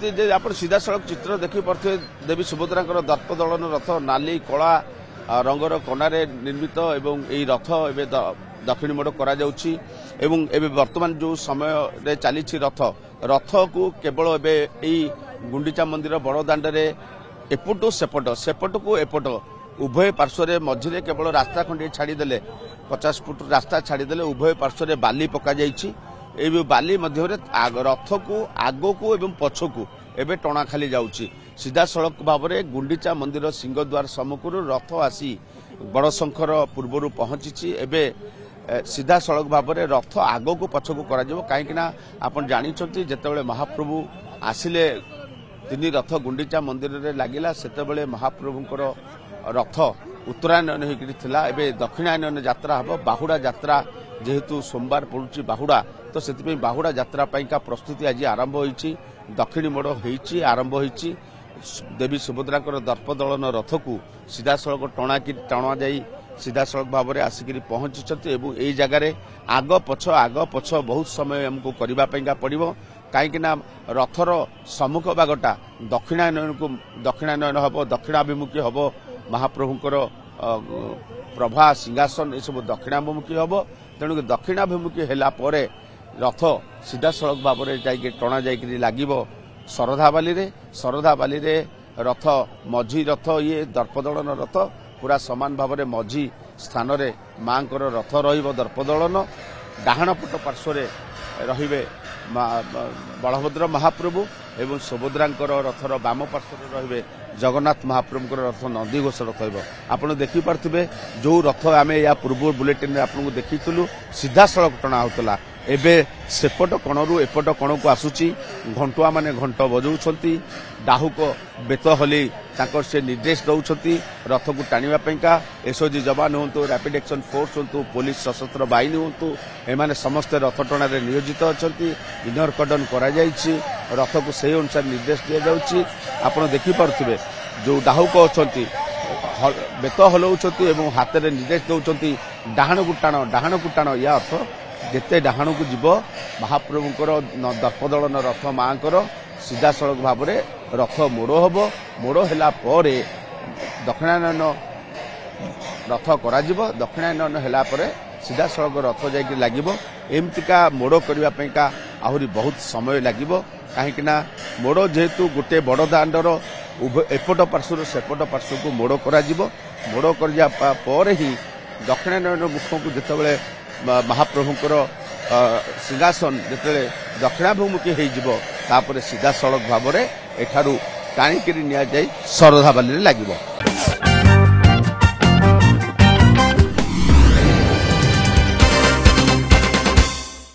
जे आप सीधा सड़क चित्र देखी पारे देवी सुभद्रा दर्पदलन रथ नाली कला रंगर कणारे निर्मित एवं यही रथ एवं दक्षिण मोड़ करा जाउछि एवं एबे वर्तमान जो समय रे चली रथ रथ को केवल एबे गुंडीचा मंदिर बड़ दांडे एपटू सेपट को एपट उभय पार्श्व मझे केवल रास्ता खंडे छाड़ीदे 50 फुट रास्ता छाड़ीदे उभय पार्श्व बाली पका जाइछि बाली मध्य रथ को आग को एवं पछ को एबे टणा खाली जाउछि सीधा सड़क भाव में गुंडीचा मंदिर सिंहद्वार सम्मुख रथ आसी बड़ शंखर पूर्वर पहुंची एबे सीधा सड़क भाव में रथ आग को पछ को कहीं आपन जानी जिते महाप्रभु आसिले तीन रथ गुंडीचा मंदिर रे लागिला सेतेबेले महाप्रभुंकर रथ उत्तरायण होता एवं दक्षिणायन यात्रा हम बाहुड़ा यात्रा जेहेतु सोमवार पड़ुची बाहुड़ा तो से बाहुड़ा यात्रा का प्रस्तुति आज आरंभ होती दक्षिण मोड़ होती आरंभ होती देवी सुभद्रा दर्पदलन रथ को सीधा सड़क टणा जाई सीधा सड़क भाव में आसिक पहुंची यही जगार आग पछ बहुत समय आमको करने पड़ो कहीं रथर सम्मुख भागटा दक्षिणायन हम दक्षिणाभिमुखी हम महाप्रभुंकर प्रभा सिंहासन ये सब दक्षिणाभिमुखी हम तेणु दक्षिणाभिमुखी है रथ सीधा सड़क भाव में जा टणा जा लगे शरधाबाली रे रथ मझी रथ ये दर्पदलन रथ पूरा सामान भाव में मझी स्थान रे माँ रथ दर्पदलन डाहाण पट पार्श्व रे बलभद्र महाप्रभु एवं सुभद्रा रथर बाम पार्श्व रे जगन्नाथ महाप्रभु रथ नंदीघोष रथ आपड़ देखिपे जो रथ आम या पूर्व बुलेटिन आपको देखीलु सीधा सड़क टणा होता एबे सेपट कणरू एपट कण को आसुची घंटुआ माने घंट बजाउछंती डाहुक बेत हली से निर्देश दौरान रथ को टाणीका एसओजी जवान हूँ रैपिड एक्शन फोर्स हूँ पुलिस सशस्त्र बाहिनी हूँ एमाने समस्ते रथ टणार नियोजित अच्छा इनर कर्डन रथ को से अनुसार निर्देश दि जाउछि आपण देखिपे जो डाहुक अच्छा बेत हलाउछंती एवं हाथ में निर्देश दौरान डाहाण को टाण या अर्थ जिते डाहाण को जीव महाप्रभुंकर दर्पदलन रथ माँ सीधा सड़क भाव में रथ मोड़ है दक्षिणायन रथ कर दक्षिणायन है सीधा सड़क रथ जा लगे एमतीका मोड़ करने आहरी बहुत समय लगे कहीं मोड़ जेहेतु गोटे बड़ दांडर एपट पार्श्व सेपट पार्श्व को मोड़ कर ही दक्षिणायन मुख को जितेबाला महाप्रभुंकर सिंहासन जिते दक्षिणाभिमुखी हो सीधा सड़क भाव में एठारू टाणिकी नि जाई शरधाबाली लगे।